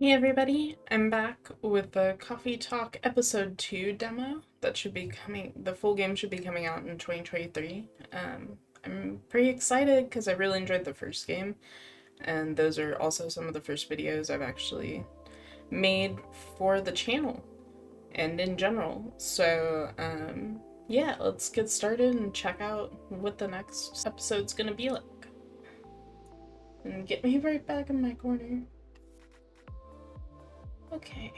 Hey everybody, I'm back with the Coffee Talk Episode 2 demo that should be coming, the full game should be coming out in 2023. I'm pretty excited because I really enjoyed the first game, and those are also some of the first videos I've actually made for the channel and in general. So, yeah, let's get started and check out what the next episode's gonna be like. And get me right back in my corner. Okay.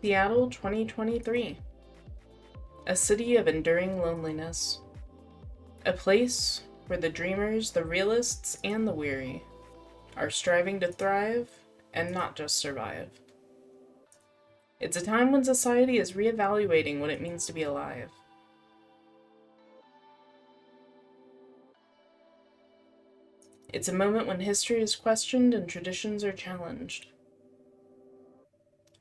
Seattle 2023. A city of enduring loneliness. A place where the dreamers, the realists, and the weary are striving to thrive and not just survive. It's a time when society is reevaluating what it means to be alive. It's a moment when history is questioned and traditions are challenged.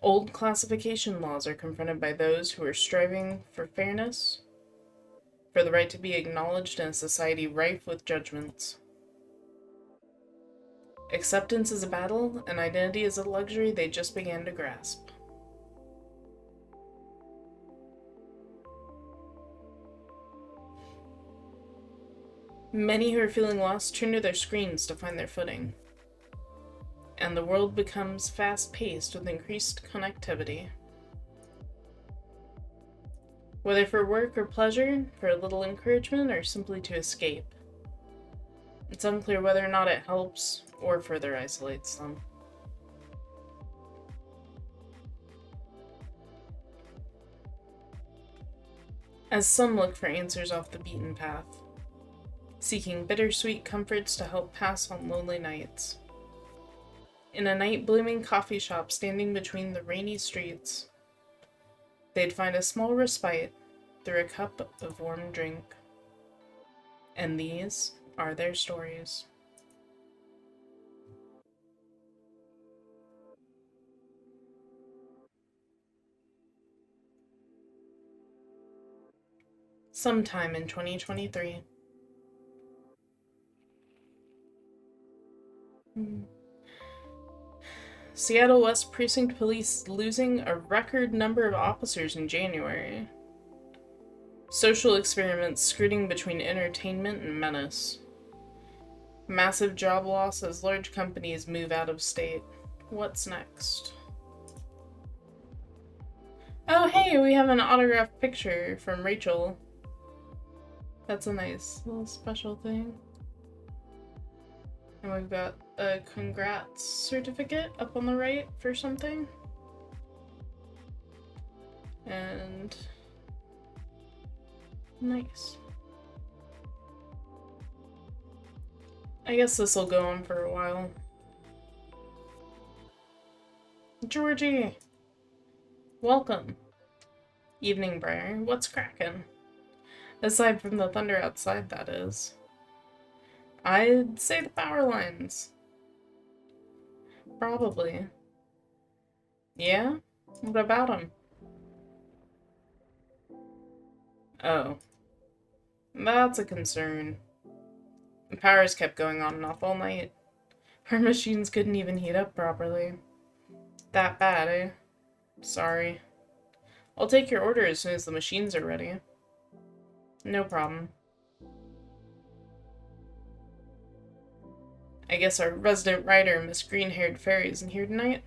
Old classification laws are confronted by those who are striving for fairness, for the right to be acknowledged in a society rife with judgments. Acceptance is a battle, and identity is a luxury they just began to grasp. Many who are feeling lost turn to their screens to find their footing, and the world becomes fast-paced with increased connectivity. Whether for work or pleasure, for a little encouragement, or simply to escape, it's unclear whether or not it helps or further isolates them. As some look for answers off the beaten path, seeking bittersweet comforts to help pass on lonely nights. In a night-blooming coffee shop standing between the rainy streets, they'd find a small respite through a cup of warm drink. And these are their stories. Sometime in 2023. Seattle West Precinct Police losing a record number of officers in January. Social experiments skirting between entertainment and menace. Massive job loss as large companies move out of state. What's next? Oh hey, we have an autographed picture from Rachel. That's a nice little special thing. And we've got a congrats certificate up on the right for something. And nice. I guess this will go on for a while. Georgie! Welcome. Evening, Briar. What's crackin'? Aside from the thunder outside, that is. I'd say the power lines. Probably. Yeah? What about them? Oh. That's a concern. The powers kept going on and off all night. Our machines couldn't even heat up properly. That bad, eh? Sorry. I'll take your order as soon as the machines are ready. No problem. I guess our resident writer, Miss Green-Haired Fairy, isn't here tonight?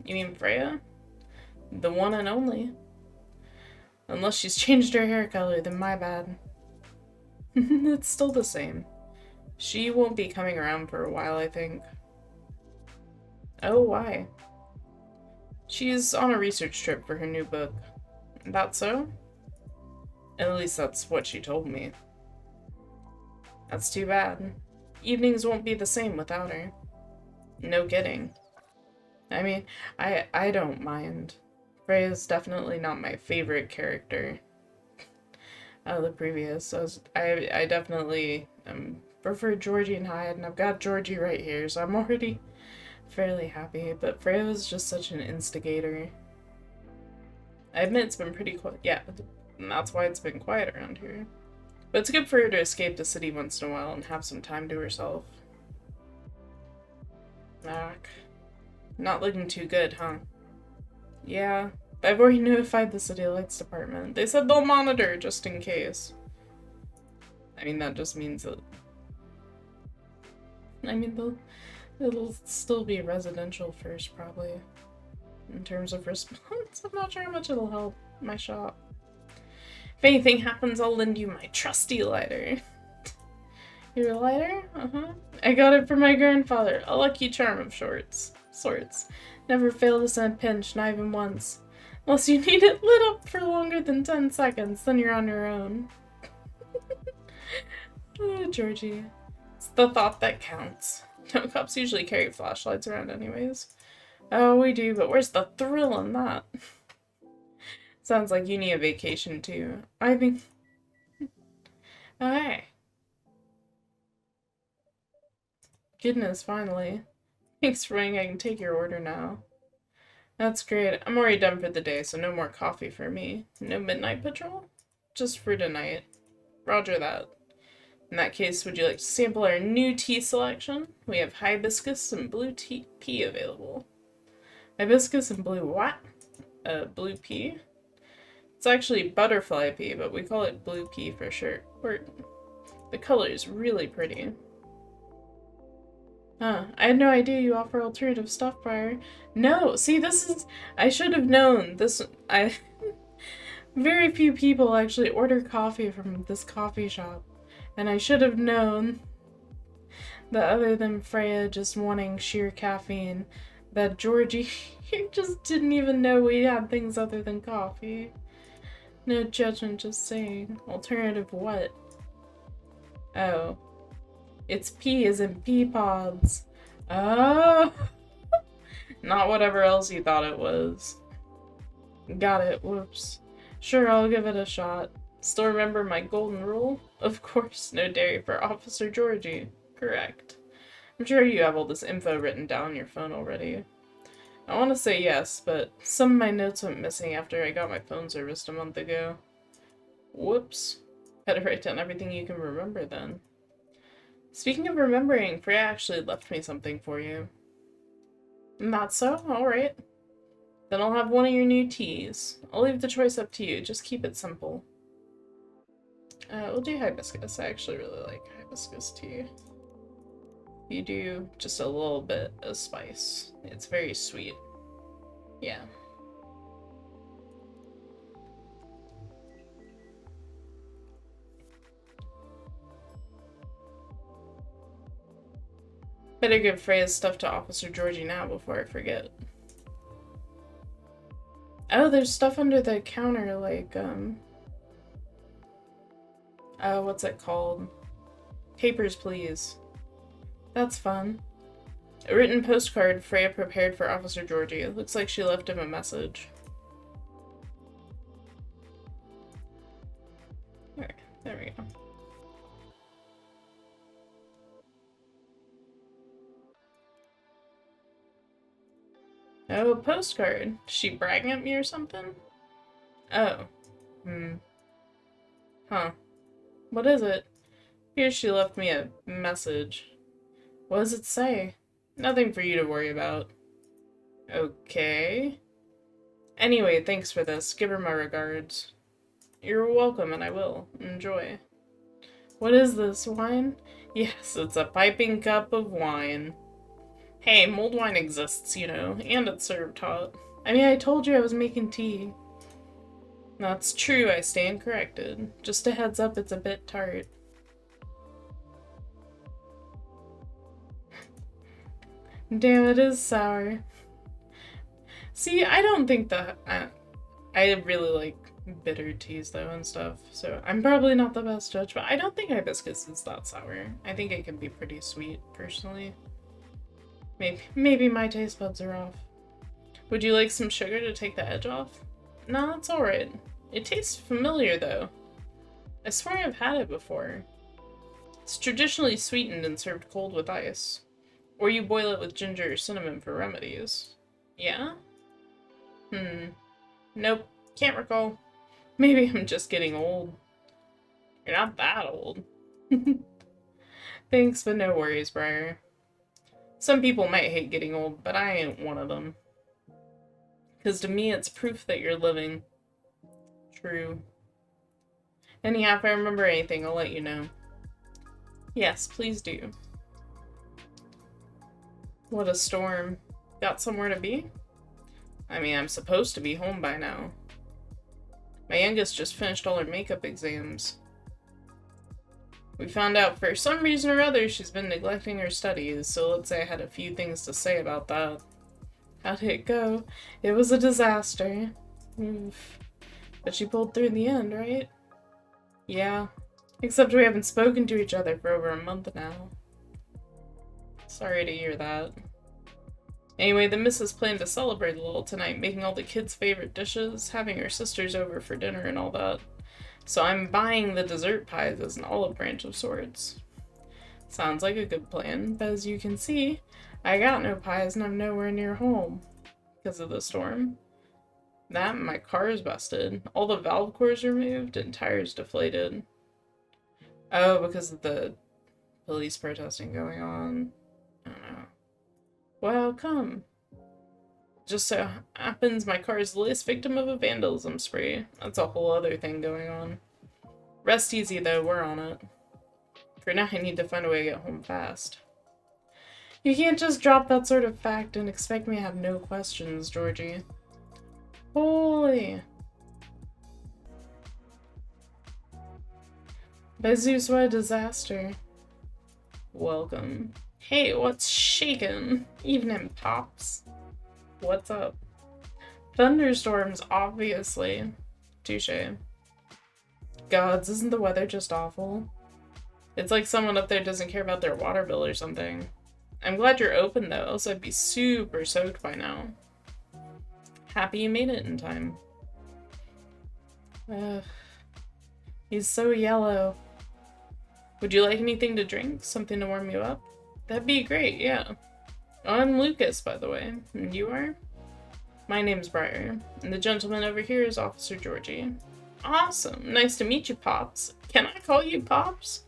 You mean Freya? The one and only. Unless she's changed her hair color, then my bad. It's still the same. She won't be coming around for a while, I think. Oh, why? She's on a research trip for her new book. That so? At least that's what she told me. That's too bad. Evenings won't be the same without her. No kidding. I mean, I don't mind. Freya's definitely not my favorite character out of the previous. I definitely am prefer Georgie and Hyde, and I've got Georgie right here, so I'm already fairly happy. But Freya was just such an instigator. I admit it's been pretty quiet. Yeah, and that's why it's been quiet around here. But it's good for her to escape the city once in a while and have some time to herself. Ugh. Not looking too good, huh? Yeah, I've already notified the city lights department. They said they'll monitor just in case. I mean, that just means that... I mean, it'll still be residential first, probably. In terms of response, I'm not sure how much it'll help my shop. If anything happens, I'll lend you my trusty lighter. Your lighter? Uh-huh. I got it from my grandfather. A lucky charm of sorts. Never failed us in a pinch, not even once. Unless you need it lit up for longer than 10 seconds, then you're on your own. Oh, Georgie. It's the thought that counts. No cops usually carry flashlights around anyways. Oh, we do, but where's the thrill in that? Sounds like you need a vacation too. I mean... Oh, hey. Goodness, finally. Thanks for waiting, I can take your order now. That's great. I'm already done for the day, so no more coffee for me. No midnight patrol? Just for tonight. Roger that. In that case, would you like to sample our new tea selection? We have hibiscus and blue pea available. Hibiscus and blue what? Blue pea? It's actually butterfly pea, but we call it blue pea for short. The color is really pretty. Huh, I had no idea you offer alternative stuff prior. No, see, this is... I should have known. Very few people actually order coffee from this coffee shop. And I should have known that other than Freya just wanting sheer caffeine, that Georgie just didn't even know we had things other than coffee. No judgment, just saying. Alternative what? Oh. It's pea as in pea pods. Oh! Not whatever else you thought it was. Got it, whoops. Sure, I'll give it a shot. Still remember my golden rule? Of course, no dairy for Officer Georgie. Correct. I'm sure you have all this info written down on your phone already. I want to say yes, but some of my notes went missing after I got my phone serviced a month ago. Whoops. Better write down everything you can remember then. Speaking of remembering, Freya actually left me something for you. Not so? Alright. Then I'll have one of your new teas. I'll leave the choice up to you, just keep it simple. We'll do hibiscus. I actually really like hibiscus tea. You do just a little bit of spice. It's very sweet. Yeah. Better give Freya's stuff to Officer Georgie now before I forget. Oh, there's stuff under the counter, like, what's it called? Papers, please. That's fun. A written postcard Freya prepared for Officer Georgie. It looks like she left him a message. Alright, there we go. Oh, a postcard. Is she bragging at me or something? Oh. Huh. What is it? Here she left me a message. What does it say? Nothing for you to worry about. Okay. Anyway, thanks for this. Give her my regards. You're welcome, and I will. Enjoy. What is this? Wine? Yes, it's a piping cup of wine. Hey, mulled wine exists, you know, and it's served hot. I mean, I told you I was making tea. That's true, I stand corrected. Just a heads up, it's a bit tart. Damn, it is sour. See, I don't think that... I really like bitter teas, though, and stuff, so I'm probably not the best judge, but I don't think hibiscus is that sour. I think it can be pretty sweet, personally. Maybe my taste buds are off. Would you like some sugar to take the edge off? No, it's alright. It tastes familiar, though. I swear I've had it before. It's traditionally sweetened and served cold with ice. Or you boil it with ginger or cinnamon for remedies. Yeah? Nope. Can't recall. Maybe I'm just getting old. You're not that old. Thanks, but no worries, Briar. Some people might hate getting old, but I ain't one of them. Because to me, it's proof that you're living. True. Anyhow, if I remember anything, I'll let you know. Yes, please do. What a storm. Got somewhere to be? I mean, I'm supposed to be home by now. My youngest just finished all her makeup exams. We found out for some reason or other she's been neglecting her studies, so let's say I had a few things to say about that. How did it go? It was a disaster. Oof. But she pulled through in the end, right? Yeah. Except we haven't spoken to each other for over a month now. Sorry to hear that. Anyway, the missus planned to celebrate a little tonight, making all the kids' favorite dishes, having her sisters over for dinner and all that. So I'm buying the dessert pies as an olive branch of sorts. Sounds like a good plan, but as you can see, I got no pies and I'm nowhere near home. Because of the storm. That and my car is busted. All the valve cores removed and tires deflated. Oh, because of the police protesting going on. I don't know. Well, come. Just so happens my car is the latest victim of a vandalism spree. That's a whole other thing going on. Rest easy though, we're on it. For now I need to find a way to get home fast. You can't just drop that sort of fact and expect me to have no questions, Georgie. Holy. By Zeus, what a disaster. Welcome. Hey, what's shaking? Evening, Pops. What's up? Thunderstorms, obviously. Touché. Gods, isn't the weather just awful? It's like someone up there doesn't care about their water bill or something. I'm glad you're open though, else I'd be super soaked by now. Happy you made it in time. He's so yellow. Would you like anything to drink? Something to warm you up? That'd be great, yeah. I'm Lucas, by the way. And you are? My name's Briar, and the gentleman over here is Officer Georgie. Awesome. Nice to meet you, Pops. Can I call you Pops?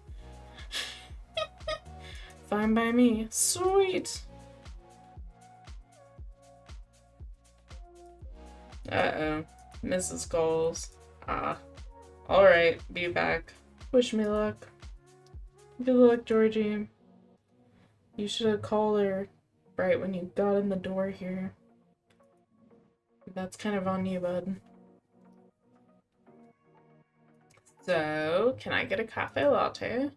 Fine by me. Sweet. Uh-oh. Mrs. calls. Ah. Alright, be back. Wish me luck. Good luck, Georgie. You should have called her right when you got in the door here. That's kind of on you, bud. So, can I get a cafe latte?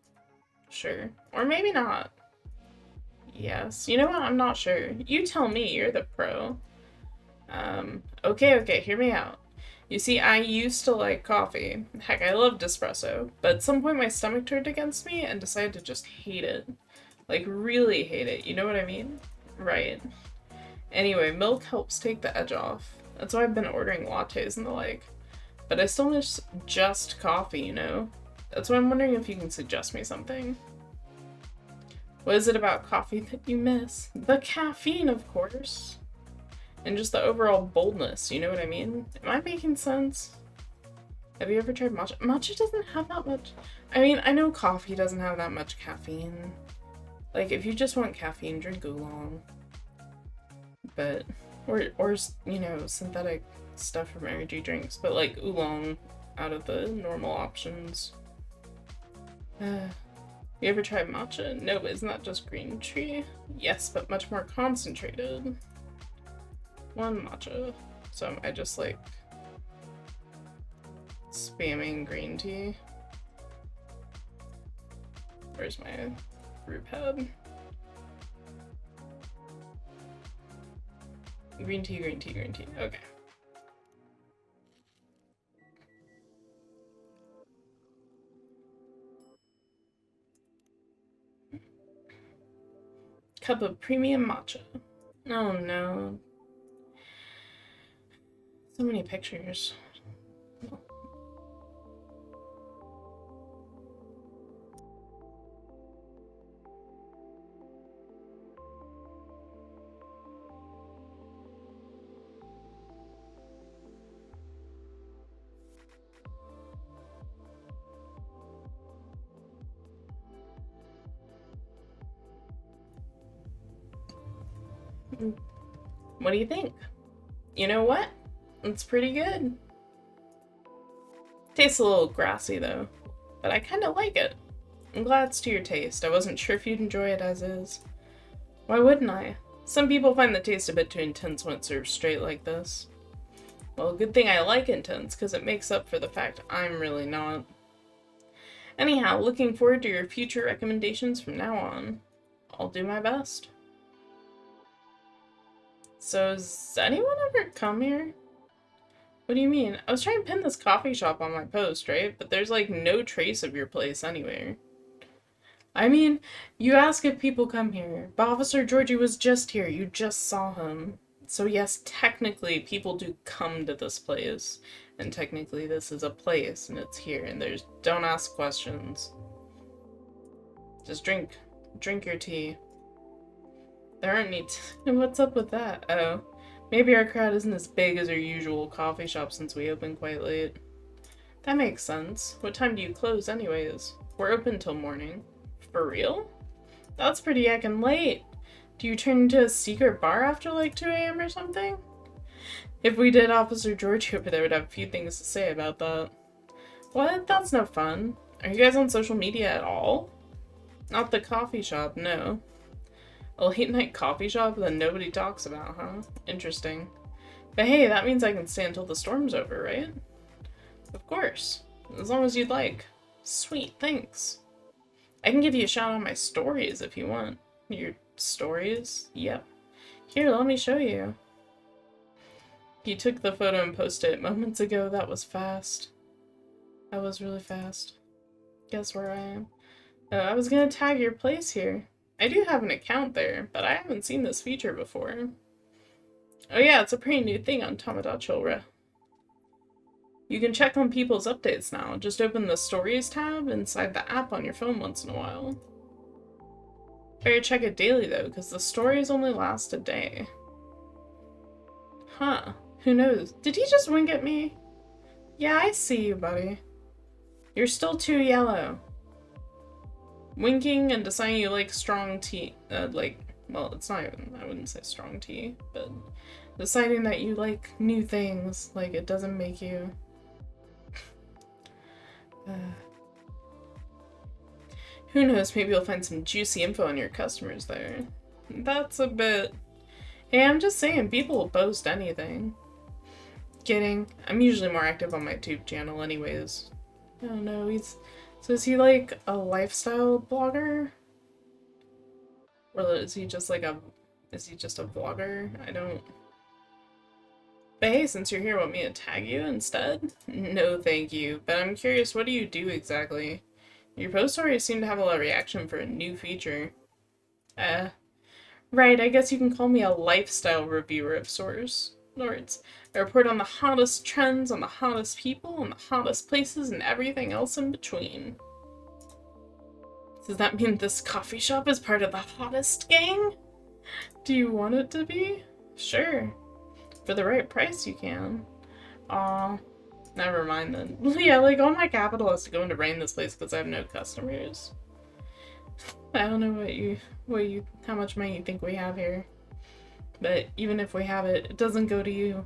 Sure. Or maybe not. Yes. You know what? I'm not sure. You tell me. You're the pro. Okay, hear me out. You see, I used to like coffee. Heck, I loved espresso. But at some point my stomach turned against me and decided to just hate it. Like, really hate it. You know what I mean? Right. Anyway, milk helps take the edge off. That's why I've been ordering lattes and the like. But I still miss just coffee, you know? That's why I'm wondering if you can suggest me something. What is it about coffee that you miss? The caffeine, of course. And just the overall boldness, you know what I mean? Am I making sense? Have you ever tried matcha? Matcha doesn't have that much. I mean, I know coffee doesn't have that much caffeine. Like, if you just want caffeine, drink oolong. But, or you know, synthetic stuff from energy drinks. But, like, oolong out of the normal options. You ever tried matcha? No, but isn't that just green tea? Yes, but much more concentrated. One matcha. So am I just like spamming green tea? Where's my brew pad? Green tea, green tea, green tea. Okay. Cup of premium matcha. Oh no. So many pictures. What do you think? You know what? It's pretty good. Tastes a little grassy though, but I kind of like it. I'm glad it's to your taste. I wasn't sure if you'd enjoy it as is. Why wouldn't I? Some people find the taste a bit too intense when it's served straight like this. Well, good thing I like intense, because it makes up for the fact I'm really not. Anyhow, looking forward to your future recommendations from now on. I'll do my best. So, has anyone ever come here? What do you mean? I was trying to pin this coffee shop on my post, right? But there's like no trace of your place anywhere. I mean, you ask if people come here, but Officer Georgie was just here. You just saw him. So yes, technically people do come to this place. And technically this is a place and it's here and don't ask questions. Just drink your tea. There aren't any what's up with that? Oh, maybe our crowd isn't as big as our usual coffee shop since we open quite late. That makes sense. What time do you close anyways? We're open till morning. For real? That's pretty heckin' late. Do you turn into a secret bar after like 2 a.m. or something? If we did, Officer George over there would have a few things to say about that. What? That's no fun. Are you guys on social media at all? Not the coffee shop, no. A late night coffee shop that nobody talks about, huh? Interesting. But hey, that means I can stay until the storm's over, right? Of course. As long as you'd like. Sweet, thanks. I can give you a shout on my stories if you want. Your stories? Yep. Here, let me show you. You took the photo and posted it moments ago. That was fast. That was really fast. Guess where I am? I was gonna tag your place here. I do have an account there, but I haven't seen this feature before. Oh yeah, it's a pretty new thing on Tamagotchi. You can check on people's updates now. Just open the Stories tab inside the app on your phone once in a while. Better check it daily though, because the stories only last a day. Huh. Who knows? Did he just wink at me? Yeah, I see you, buddy. You're still too yellow. Winking and deciding you like strong tea. Well, it's not even, I wouldn't say strong tea, but deciding that you like new things, like it doesn't make you... Who knows, maybe you'll find some juicy info on your customers there. That's a bit... Hey, I'm just saying, people will post anything. Kidding. I'm usually more active on my YouTube channel anyways. I don't know, so is he like a lifestyle blogger? Or is he just like is he just a vlogger? I don't... But hey, since you're here, want me to tag you instead? No, thank you. But I'm curious, what do you do exactly? Your post stories seem to have a lot of reaction for a new feature. Right, I guess you can call me a lifestyle reviewer of sorts. I report on the hottest trends, on the hottest people, on the hottest places, and everything else in between. Does that mean this coffee shop is part of the hottest gang? Do you want it to be? Sure. For the right price, you can. Aw. Never mind then. Yeah, like all my capital has to go into running this place because I have no customers. I don't know how much money you think we have here. But even if we have it, it doesn't go to you.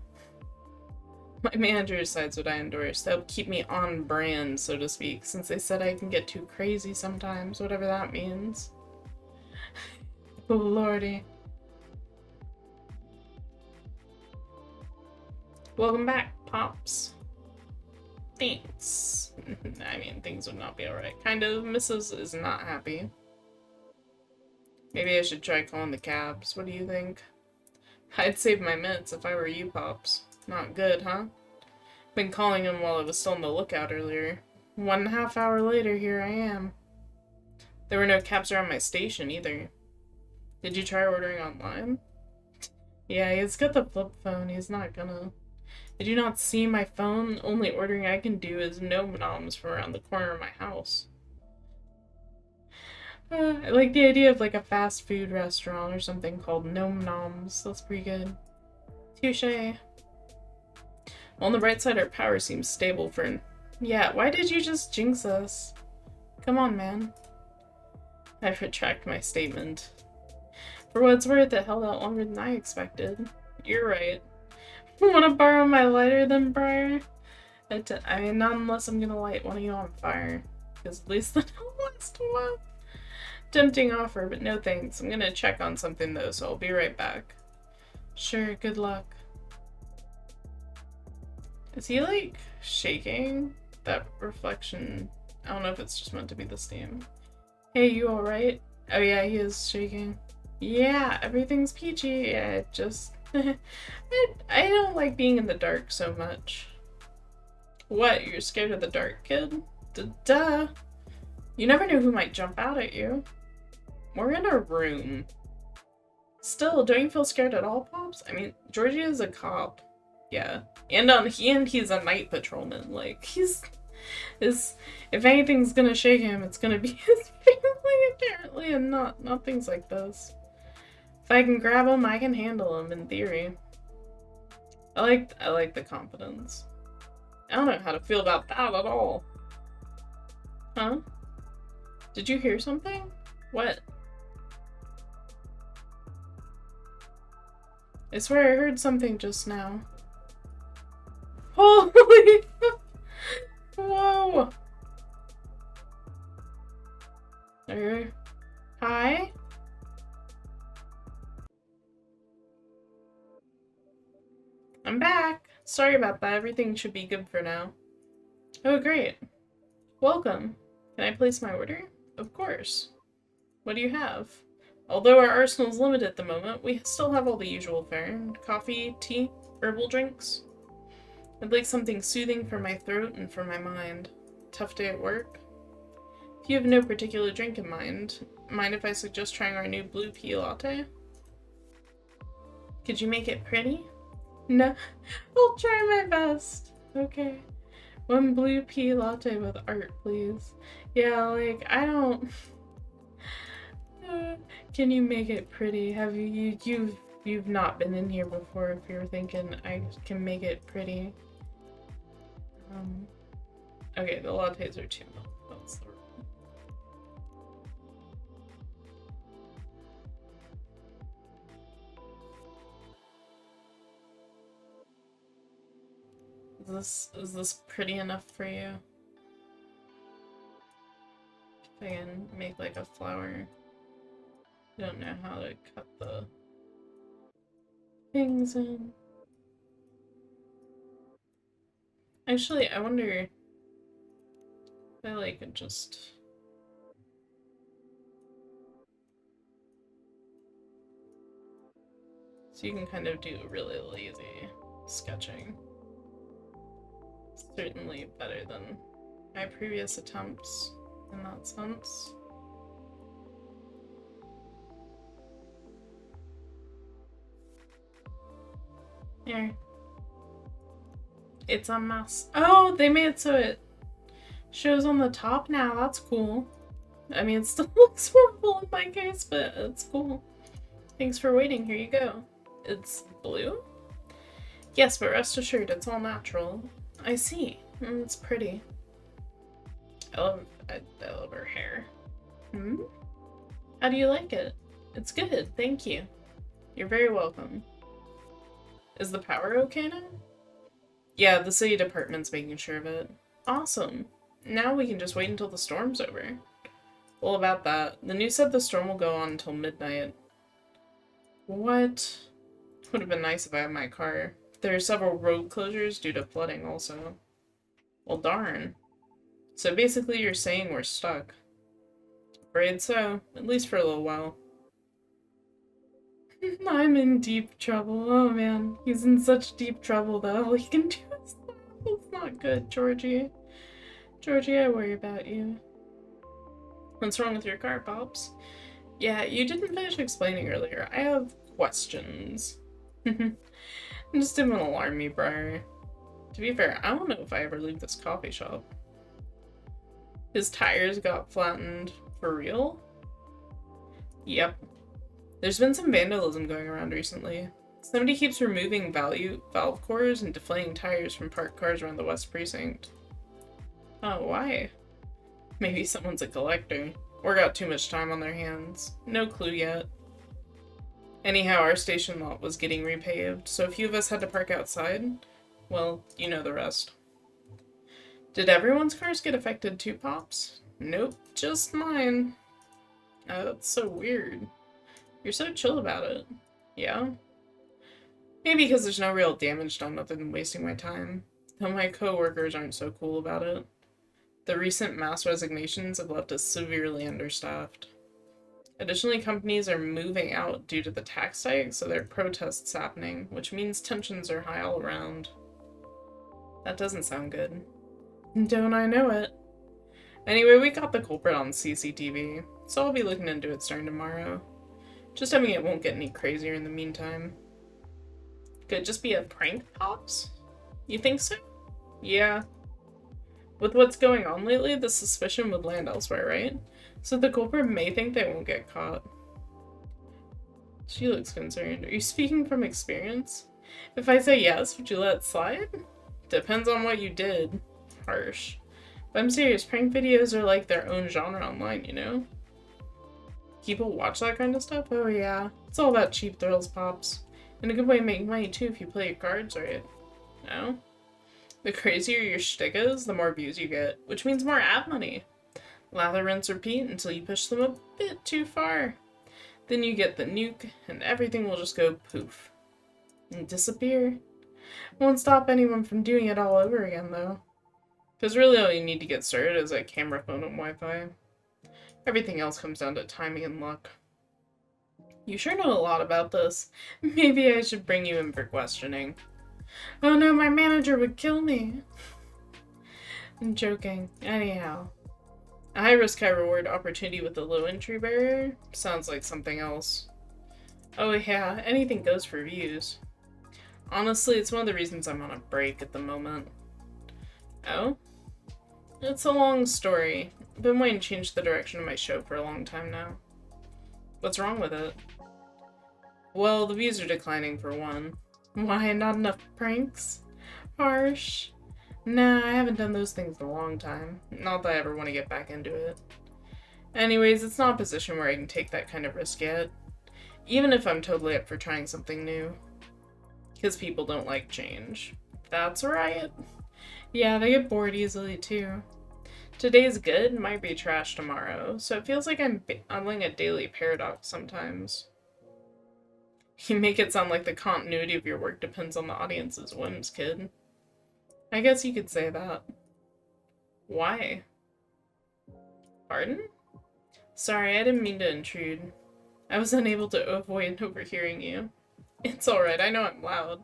My manager decides what I endorse. They'll keep me on brand, so to speak, since they said I can get too crazy sometimes, whatever that means. Oh, lordy. Welcome back, Pops. Thanks. I mean, things would not be alright. Kind of. Mrs. is not happy. Maybe I should try calling the cabs. What do you think? I'd save my minutes if I were you, Pops. Not good, huh? Been calling him while I was still on the lookout earlier. 1.5 hours later, here I am. There were no cabs around my station, either. Did you try ordering online? Yeah, he's got the flip phone. He's not gonna... Did you not see my phone? Only ordering I can do is nom noms from around the corner of my house. I like the idea of like a fast food restaurant or something called Nom Noms. That's pretty good. Touche. Well, on the bright side, our power seems stable for... Yeah, why did you just jinx us? Come on, man. I retract my statement. For what it's worth, it held out longer than I expected. You're right. Want to borrow my lighter then, Briar? I mean, not unless I'm gonna light one of you on fire. Because at least then I'll last a while. Tempting offer, but no thanks. I'm gonna check on something though, so I'll be right back. Sure, good luck. Is he like shaking? That reflection. I don't know if it's just meant to be the steam. Hey, you alright? Oh yeah, he is shaking. Yeah, everything's peachy. Yeah, just I don't like being in the dark so much. What, you're scared of the dark, kid? Duh. You never know who might jump out at you. We're in a room. Still, don't you feel scared at all, Pops? I mean, Georgie is a cop. Yeah. And he's a night patrolman. Like, if anything's gonna shake him, it's gonna be his family, apparently, and not things like this. If I can grab him, I can handle him, in theory. I like the confidence. I don't know how to feel about that at all. Huh? Did you hear something? What? I swear I heard something just now. Holy! Whoa! Hi? I'm back. Sorry about that. Everything should be good for now. Oh, great. Welcome. Can I place my order? Of course. What do you have? Although our arsenal is limited at the moment, we still have all the usual fare. Coffee, tea, herbal drinks. I'd like something soothing for my throat and for my mind. Tough day at work? If you have no particular drink in mind if I suggest trying our new blue pea latte? Could you make it pretty? No, I'll try my best. Okay. One blue pea latte with art, please. Yeah, like, I don't... can you make it pretty? Have you've not been in here before if you're thinking I can make it pretty. Okay, the lattes are 2 milk. That's the rule. Is this pretty enough for you? If I can make like a flower. I don't know how to cut the things in. Actually, I wonder if I like just... So you can kind of do really lazy sketching. Certainly better than my previous attempts in that sense. Here. It's a mess. Oh, they made it so it shows on the top now. That's cool. I mean, it still looks horrible in my case, but it's cool. Thanks for waiting. Here you go. It's blue? Yes, but rest assured, it's all natural. I see. It's pretty. I love her hair. How do you like it? It's good, thank you. You're very welcome. Is the power okay now? Yeah, the city department's making sure of it. Awesome. Now we can just wait until the storm's over. Well, about that, the news said the storm will go on until midnight. What? Would have been nice if I had my car. There are several road closures due to flooding also. Well, darn. So basically you're saying we're stuck. Afraid so, at least for a little while. I'm in deep trouble. Oh man, he's in such deep trouble that all he can do is laugh. It's not good, Georgie. Georgie, I worry about you. What's wrong with your car, Pops? Yeah, you didn't finish explaining earlier. I have questions. Just didn't alarm me, Briar. To be fair, I don't know if I ever leave this coffee shop. His tires got flattened. For real? Yep. There's been some vandalism going around recently. Somebody keeps removing valve cores and deflating tires from parked cars around the West Precinct. Oh, why? Maybe someone's a collector. Or got too much time on their hands. No clue yet. Anyhow, our station lot was getting repaved, so a few of us had to park outside. Well, you know the rest. Did everyone's cars get affected too, Pops? Nope, just mine. Oh, that's so weird. You're so chill about it. Yeah? Maybe because there's no real damage done other than wasting my time. Though my co-workers aren't so cool about it. The recent mass resignations have left us severely understaffed. Additionally, companies are moving out due to the tax hike, so there are protests happening, which means tensions are high all around. That doesn't sound good. Don't I know it? Anyway, we got the culprit on CCTV, so I'll be looking into it starting tomorrow. Just hoping it won't get any crazier in the meantime. Could it just be a prank, Pops? You think so? Yeah. With what's going on lately, the suspicion would land elsewhere, right? So the culprit may think they won't get caught. She looks concerned. Are you speaking from experience? If I say yes, would you let it slide? Depends on what you did. Harsh. But I'm serious, prank videos are like their own genre online, you know? People watch that kind of stuff? Oh yeah. It's all about cheap thrills, Pops. And a good way to make money too if you play your cards right. No? The crazier your shtick is, the more views you get, which means more ad money. Lather, rinse, repeat until you push them a bit too far. Then you get the nuke, and everything will just go poof. And disappear. Won't stop anyone from doing it all over again, though. Because really all you need to get started is a camera, phone, and Wi-Fi. Everything else comes down to timing and luck. You sure know a lot about this. Maybe I should bring you in for questioning. Oh no, my manager would kill me. I'm joking. Anyhow. A high risk, high reward opportunity with a low entry barrier? Sounds like something else. Oh yeah, anything goes for views. Honestly, it's one of the reasons I'm on a break at the moment. Oh? It's a long story. I've been waiting to change the direction of my show for a long time now. What's wrong with it? Well, the views are declining for one. Why, not enough pranks? Harsh. Nah, I haven't done those things in a long time. Not that I ever want to get back into it. Anyways, it's not a position where I can take that kind of risk yet. Even if I'm totally up for trying something new. Because people don't like change. That's right. Yeah, they get bored easily too. Today's good, might be trash tomorrow, so it feels like I'm battling a daily paradox sometimes. You make it sound like the continuity of your work depends on the audience's whims, kid. I guess you could say that. Why? Pardon? Sorry, I didn't mean to intrude. I was unable to avoid overhearing you. It's alright, I know I'm loud.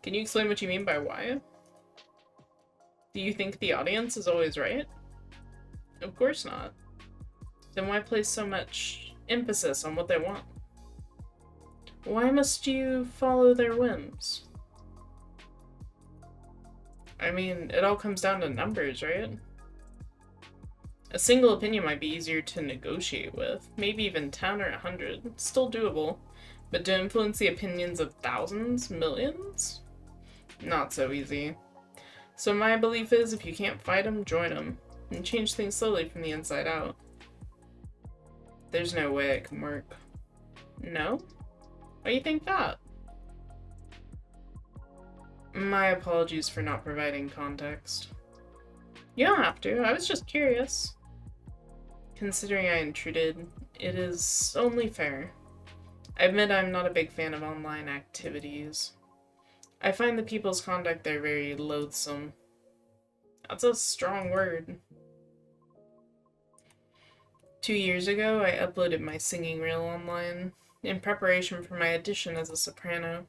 Can you explain what you mean by why? Do you think the audience is always right? Of course not. Then why place so much emphasis on what they want? Why must you follow their whims? I mean, it all comes down to numbers, right? A single opinion might be easier to negotiate with, maybe even 10 or 100. It's still doable. But to influence the opinions of thousands, millions? Not so easy. So my belief is if you can't fight them, join them. And change things slowly from the inside out. There's no way it can work. No? Why do you think that? My apologies for not providing context. You don't have to, I was just curious. Considering I intruded, it is only fair. I admit I'm not a big fan of online activities. I find the people's conduct there very loathsome. That's a strong word. 2 years ago, I uploaded my singing reel online, in preparation for my audition as a soprano.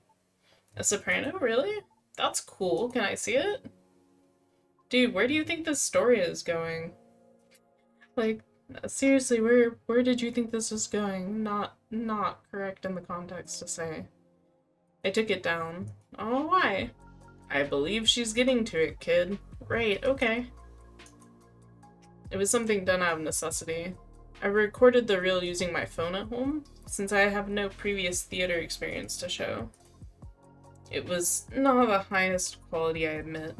A soprano? Really? That's cool. Can I see it? Dude, where do you think this story is going? Like, seriously, where did you think this was going? Not correct in the context to say. I took it down. Oh, why? I believe she's getting to it, kid. Right, okay. It was something done out of necessity. I recorded the reel using my phone at home, since I have no previous theater experience to show. It was not of the highest quality, I admit.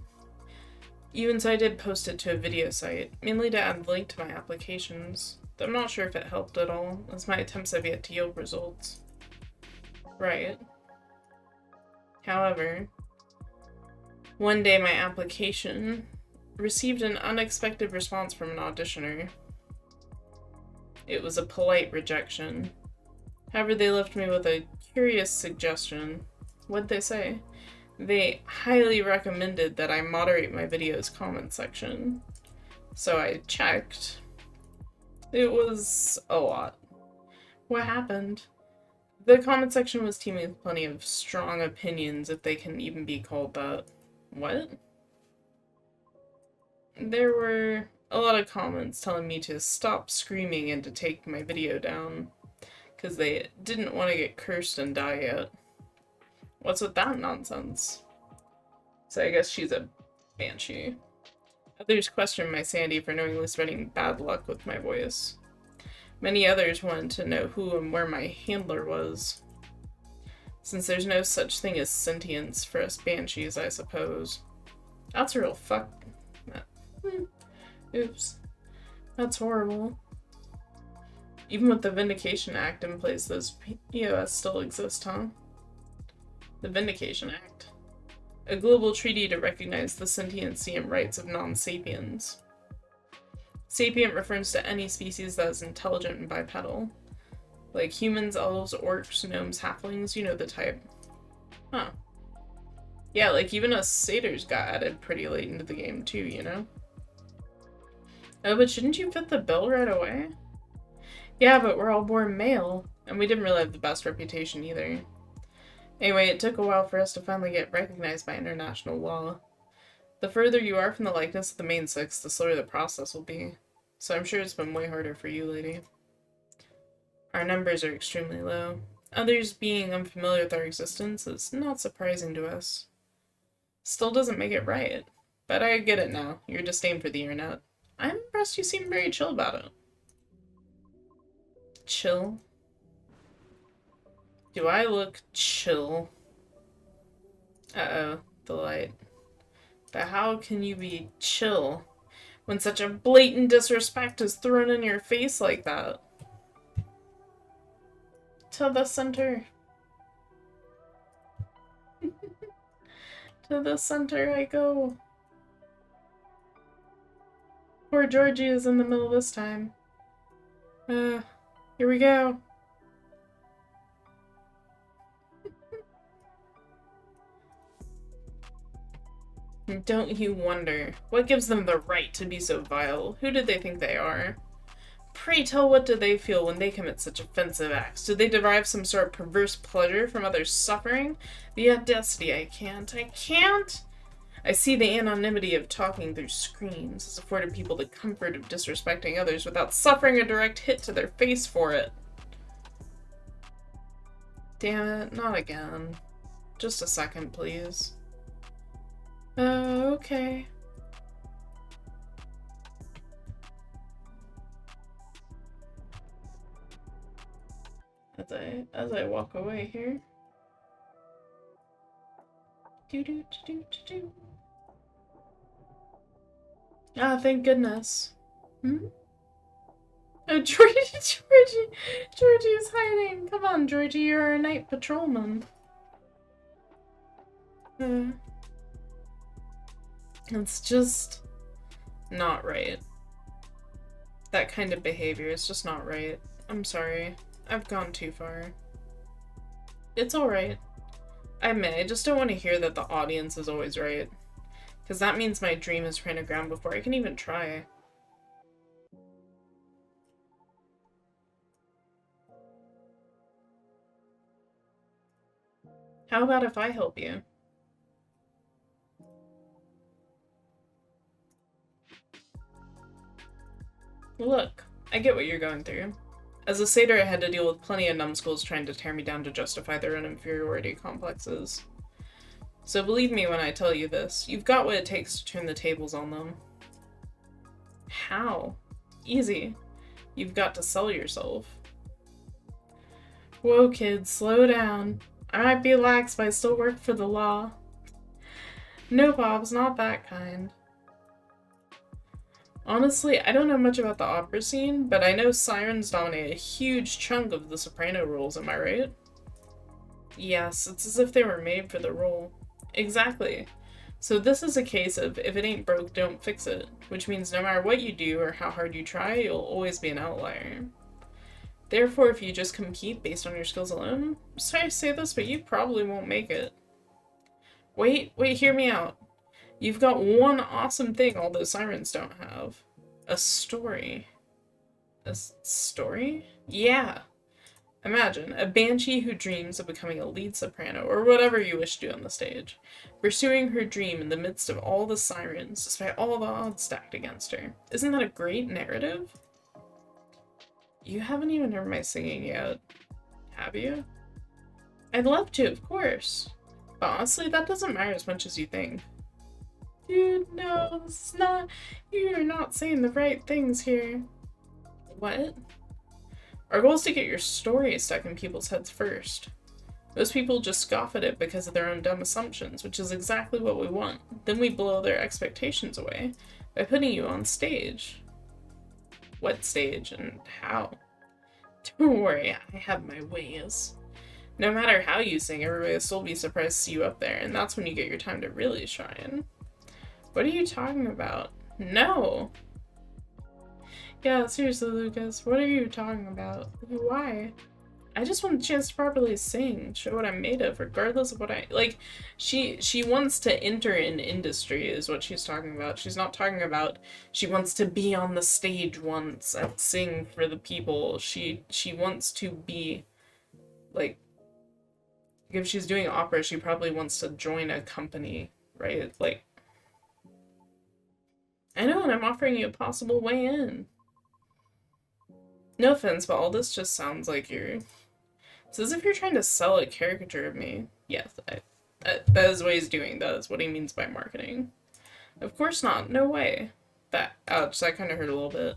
Even so, I did post it to a video site, mainly to add a link to my applications, though I'm not sure if it helped at all, as my attempts have yet to yield results. Right. However, one day my application received an unexpected response from an auditioner. It was a polite rejection. However, they left me with a curious suggestion. What'd they say? They highly recommended that I moderate my video's comment section. So I checked. It was a lot. What happened? The comment section was teeming with plenty of strong opinions, if they can even be called that. What? There were a lot of comments telling me to stop screaming and to take my video down, because they didn't want to get cursed and die yet. What's with that nonsense? So I guess she's a banshee. Others questioned my sanity for knowingly spreading bad luck with my voice. Many others wanted to know who and where my handler was. Since there's no such thing as sentience for us banshees, I suppose. That's a real fuck. Oops. That's horrible. Even with the Vindication Act in place, those POS still exist, huh? The Vindication Act. A global treaty to recognize the sentiency and rights of non-sapiens. Sapient refers to any species that is intelligent and bipedal. Like humans, elves, orcs, gnomes, halflings, you know the type. Huh. Yeah, like even us satyrs got added pretty late into the game too, you know? Oh, but shouldn't you fit the bill right away? Yeah, but we're all born male, and we didn't really have the best reputation either. Anyway, it took a while for us to finally get recognized by international law. The further you are from the likeness of the main six, the slower the process will be. So I'm sure it's been way harder for you, lady. Our numbers are extremely low. Others being unfamiliar with our existence is not surprising to us. Still doesn't make it right. But I get it now, your disdain for the internet. I'm impressed you seem very chill about it. Chill? Do I look chill? Uh-oh, the light. But how can you be chill when such a blatant disrespect is thrown in your face like that? To the center. To the center I go. Poor Georgie is in the middle this time. Here we go. Don't you wonder? What gives them the right to be so vile? Who do they think they are? Pray tell, what do they feel when they commit such offensive acts? Do they derive some sort of perverse pleasure from others' suffering? The audacity, I can't. I see the anonymity of talking through screens has afforded people the comfort of disrespecting others without suffering a direct hit to their face for it. Damn it, not again. Just a second, please. Okay. As I walk away here. Ah, thank goodness. Hmm? Oh, Georgie is hiding. Come on, Georgie, you're a night patrolman. It's just not right. That kind of behavior is just not right. I'm sorry. I've gone too far. It's alright. I admit, I just don't want to hear that the audience is always right. Because that means my dream is ran aground before I can even try. How about if I help you? Look, I get what you're going through. As a satyr, I had to deal with plenty of numbskulls trying to tear me down to justify their own inferiority complexes. So believe me when I tell you this, you've got what it takes to turn the tables on them. How? Easy. You've got to sell yourself. Whoa, kids, slow down. I might be lax, but I still work for the law. No, Bob's not that kind. Honestly, I don't know much about the opera scene, but I know sirens dominate a huge chunk of the soprano roles, am I right? Yes, it's as if they were made for the role. Exactly. So this is a case of if it ain't broke, don't fix it, which means no matter what you do or how hard you try, you'll always be an outlier. Therefore, if you just compete based on your skills alone, I'm sorry to say this, but you probably won't make it. Wait, hear me out. You've got one awesome thing all those sirens don't have. A story. A story? Yeah. Imagine a banshee who dreams of becoming a lead soprano, or whatever you wish to do on the stage, pursuing her dream in the midst of all the sirens, despite all the odds stacked against her. Isn't that a great narrative? You haven't even heard my singing yet, have you? I'd love to, of course. But honestly, that doesn't matter as much as you think. Dude, no, this is not... You're not saying the right things here. What? Our goal is to get your story stuck in people's heads first. Most people just scoff at it because of their own dumb assumptions, which is exactly what we want. Then we blow their expectations away by putting you on stage. What stage and how? Don't worry, I have my ways. No matter how you sing, everybody will still be surprised to see you up there, and that's when you get your time to really shine. What are you talking about? No! Yeah, seriously, Lucas, what are you talking about? Why? I just want a chance to properly sing, show what I'm made of, regardless of what I... Like, she wants to enter an industry, is what she's talking about. She's not talking about she wants to be on the stage once and sing for the people. She wants to be, like... If she's doing opera, she probably wants to join a company, right? Like... I know, and I'm offering you a possible way in. No offense, but all this just sounds like you're... It's as if you're trying to sell a caricature of me. Yes, that is what he's doing. That is what he means by marketing. Of course not. No way. Ouch, that kind of hurt a little bit.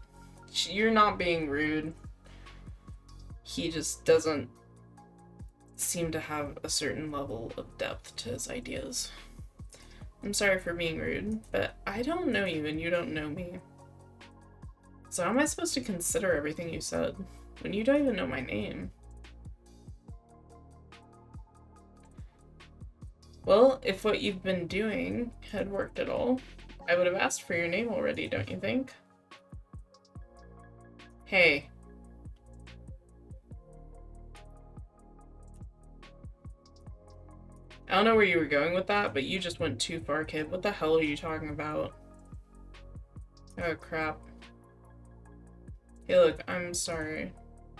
You're not being rude. He just doesn't seem to have a certain level of depth to his ideas. I'm sorry for being rude, but I don't know you and you don't know me. So how am I supposed to consider everything you said when you don't even know my name? Well, if what you've been doing had worked at all, I would have asked for your name already, don't you think? Hey. I don't know where you were going with that, but you just went too far, kid. What the hell are you talking about? Oh, crap. Hey, look, I'm sorry.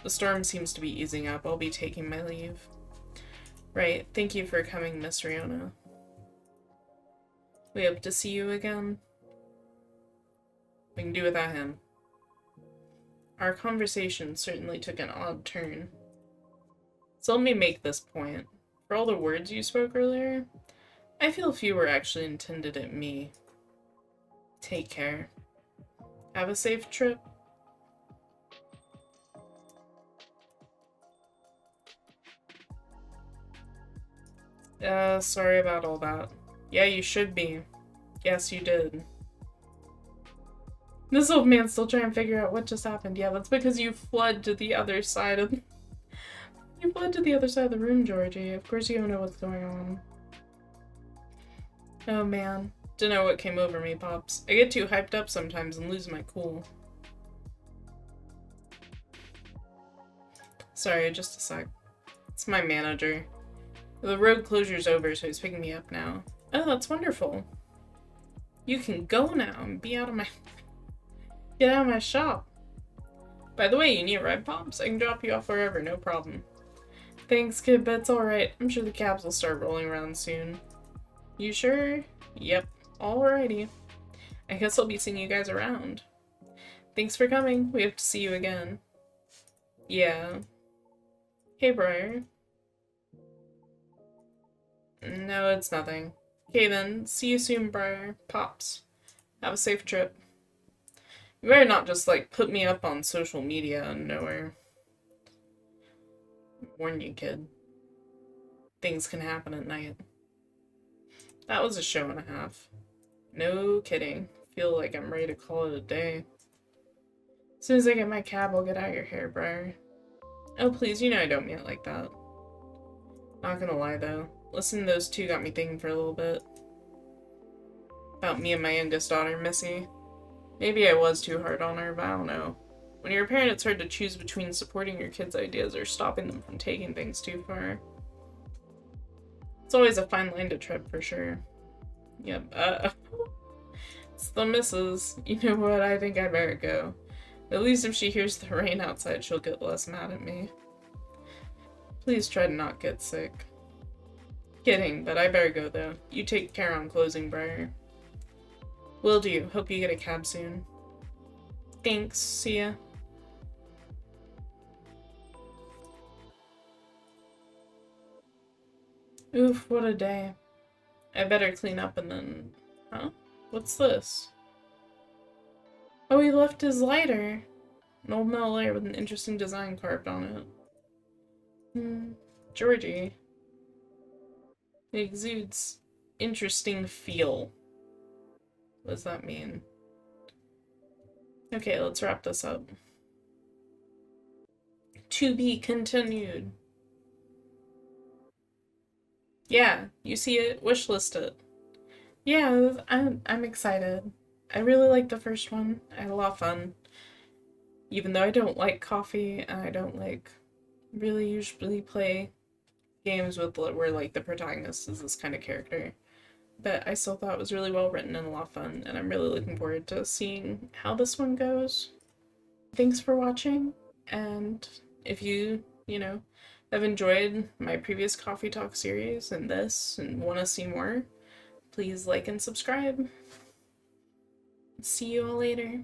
The storm seems to be easing up. I'll be taking my leave. Right, thank you for coming, Miss Riona. We hope to see you again. We can do without him. Our conversation certainly took an odd turn. So let me make this point. For all the words you spoke earlier, I feel few were actually intended at me. Take care. Have a safe trip. Sorry about all that. Yeah, you should be. Yes, you did. This old man's still trying to figure out what just happened. Yeah, that's because you fled to the other side of... You fled to the other side of the room, Georgie. Of course you don't know what's going on. Oh, man. Don't know what came over me, Pops. I get too hyped up sometimes and lose my cool. Sorry, just a sec. It's my manager. The road closure's over, so he's picking me up now. Oh, that's wonderful. You can go now and be out of my... Get out of my shop. By the way, you need a ride, Pops? I can drop you off wherever, no problem. Thanks, kid, but it's alright. I'm sure the cabs will start rolling around soon. You sure? Yep. Alrighty. I guess I'll be seeing you guys around. Thanks for coming. We have to see you again. Yeah. Hey, Briar. No, it's nothing. Okay then, see you soon, Briar. Pops. Have a safe trip. You better not just, like, put me up on social media and nowhere. Warn you, kid. Things can happen at night. That was a show and a half. No kidding. Feel like I'm ready to call it a day. As soon as I get my cab, I'll get out your hair, Briar. Oh, please, you know I don't mean it like that. Not gonna lie though, listening to those two got me thinking for a little bit. About me and my youngest daughter, Missy. Maybe I was too hard on her, but I don't know. When you're a parent, it's hard to choose between supporting your kids' ideas or stopping them from taking things too far. It's always a fine line to tread for sure. Yep, it's the missus. You know what, I think I better go. At least if she hears the rain outside, she'll get less mad at me. Please try to not get sick. Kidding, but I better go though. You take care on closing, Briar. Will do. Hope you get a cab soon. Thanks. See ya. Oof, what a day. I better clean up and then... Huh? What's this? Oh, he left his lighter. An old metal lighter with an interesting design carved on it. Georgie. It exudes interesting feel. What does that mean? Okay, let's wrap this up. To be continued. Yeah, you see it, wishlist it. Yeah, I'm excited. I really liked the first one. I had a lot of fun. Even though I don't like coffee and I don't like really usually play games with where like the protagonist is this kind of character. But I still thought it was really well written and a lot of fun, and I'm really looking forward to seeing how this one goes. Thanks for watching, and if you have enjoyed my previous Coffee Talk series and this and want to see more, please like and subscribe. See you all later.